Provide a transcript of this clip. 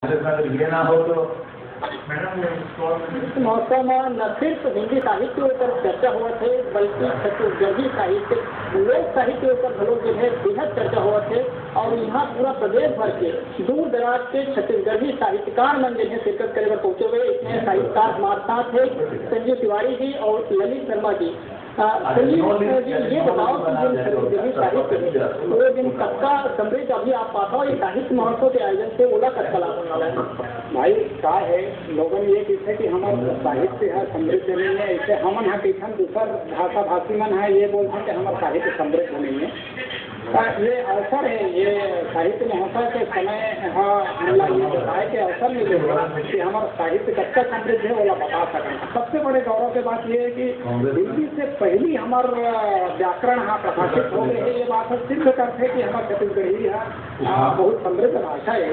ये ना हो तो महोत्सव में न सिर्फ हिंदी साहित्य पर चर्चा हुआ थे बल्कि छत्तीसगढ़ी साहित्य लोक साहित्य पर लोग जो है बेहद चर्चा हुआ थे और यहाँ पूरा प्रदेश भर के दूर दराज के छत्तीसगढ़ी साहित्यकार मन जो है शिरकत करे पहुंचे हुए। इसमें साहित्यकार हमारे साथ थे संजीव तिवारी जी और ललित शर्मा जी। ये बताओ कि छत्तीसगढ़ी साहित्य वो दिन कक्का समृद्ध अभी आप पाता हो साहित्य महोत्सव के आयोजन से ओला कक्का लाभ होने वाला है भाई का है लोगन ये कहते कि हमारा साहित्य है समृद्ध नहीं है। ऐसे हमन यहाँ कैसन दूसर भाषा भाषी मन है ये बोलते हैं कि हमारा साहित्य समृद्ध नहीं है। ये अवसर है ये साहित्य महोत्सव के समय हमला ये बताए के अवसर मिले कि हमारा साहित्य कब तक समृद्ध है वो बता सकें। सबसे बड़े गौरव की बात ये है कि हिंदी से पहली हमारा व्याकरण यहाँ प्रकाशित हो गए ये बात सिद्ध करते कि हमारा छत्तीसगढ़ी है बहुत समृद्ध भाषा है।